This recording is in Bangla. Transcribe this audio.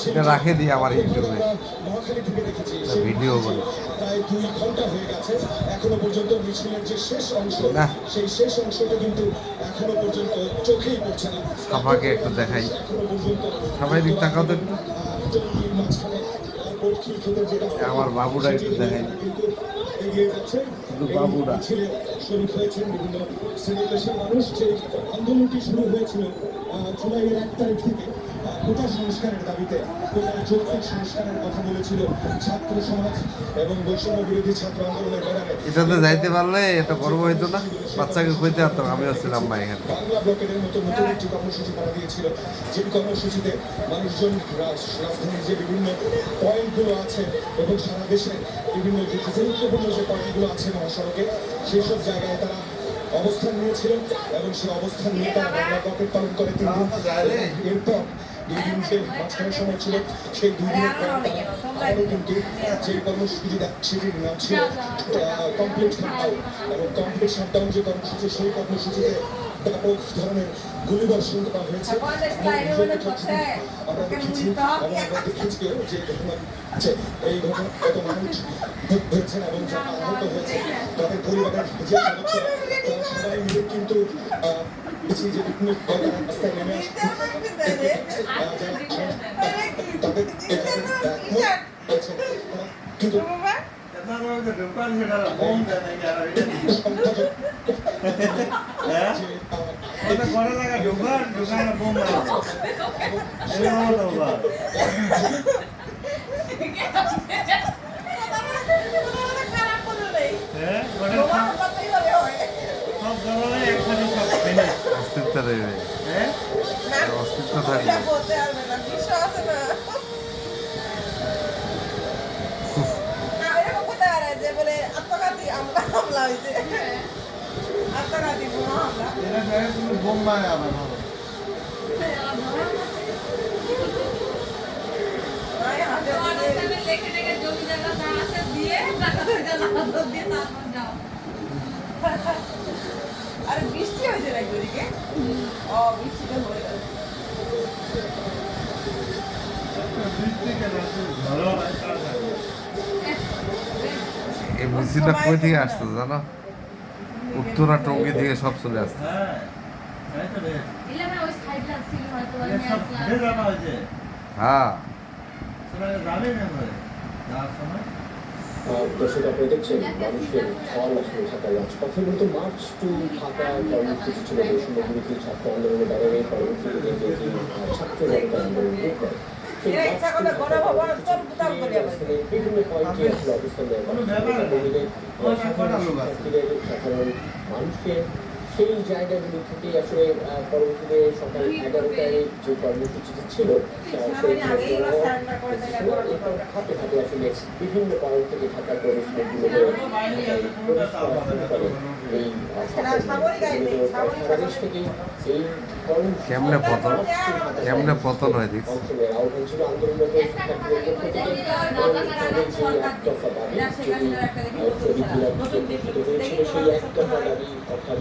এটা রাখে দিই আমার ইউটিউবে ভিডিও বলে প্রায় 2 ঘন্টা হয়ে গেছে এখনো পর্যন্ত মিছিলের যে শেষ অংশ সেই শেষ অংশটা কিন্তু এখনো পর্যন্ত চোখেই পড়ছে না। সবাইকে একটু দেখাই, সবাই দিক তাকাও তো একটু, আমার বাবুরা একটু দেখাই, শুধু বাবুরা। শরীর হয়েছেন বিভিন্ন শ্রেণী পেশার মানুষ। যে আন্দোলনটি শুরু হয়েছিল জুলাইয়ের 1 তারিখ থেকে কোটা সংস্কারের দাবিতে, কোটার যৌক্তিক সংস্কারের কথা বলেছিল ছাত্র সমাজ এবং বৈষম্য বিরোধী ছাত্র আন্দোলনের ব্যানারে। এটাতে যাইতে পারলে এটা গর্ব হইতো না, বাচ্চাকে খুঁজতে পারতাম, আমিও ছিলাম মা এখানে। বাংলা ব্লকের মতো নতুন একটি কর্মসূচি তারা দিয়েছিল, যে কর্মসূচিতে মানুষজন রাজধানীর যে বিভিন্ন পয়েন্টগুলো আছে এবং সারা দেশে বিভিন্ন যে গুরুত্বপূর্ণ যে পয়েন্টগুলো আছে মহাসড়কে, সেই সব জায়গায় তারা অবস্থান নিয়েছিল এবং সেই অবস্থান নিয়ে তারা বাংলা ব্লকের পালন করে 3 দিন। এরপর 2 দিন যে মাঝখানে সময় ছিল, সেই 2 দিনের পর আবারও কিন্তু যে কর্মসূচি সেটির নাম ছিল কমপ্লিট শাটডাউন। এবং কমপ্লিট শাটডাউন যে কর্মসূচি, সেই কর্মসূচিতে ব্যাপক ধরনের গুলিবর্ষণ করা হয়েছে। আমরা দেখেছি যে এই ঘটনা কত মানুষ হয়েছেন এবং যারা আহত হয়েছে তাদের পরিবারের যে সদস্যরা, তারা সবাই মিলে কিন্তু যে বিভিন্ন রাস্তায় নেমে কিন্তু অস্তিত্ব দেবে, অস্তিত্ব থাকবে। আরে বৃষ্টি হয়েছে নাকি ওদিকে? ও বৃষ্টিটা হয়ে গেল। এই মিছিলটা কই থেকে আসতো জানো? উত্তরা টঙ্গী থেকে সব চলে আসতো। হ্যাঁ, দর্শক আপনারা দেখছেন মানুষের ঢল আসলে ঢাকার রাজপথে। মূলত মার্চ টু ঢাকা কর্মসূচি ছিল বৈষম্য বিরোধী ছাত্র আন্দোলনের ব্যানারে। পরবর্তীতে যে ছাত্র জনতা আন্দোলন গ্রুপ হয়, বিভিন্ন পয়েন্টে আসলে অবস্থান নেয় সাধারণ মানুষকে। সেই জায়গাগুলো থেকে আসলে পরবর্তীতে সকাল 11টায় যে কর্মসূচিটি ছিল, হাতে হাতে আসলে বিভিন্ন পয়েন্ট থেকে ঢাকার প্রবেশগুলোতে এই বাংলাদেশ থেকে এই কেমনে পতন, কেমনে পতন হয় দেখছি। আহ্বান ছিল আন্দোলনের সেই এক দফা দাবি অর্থাৎ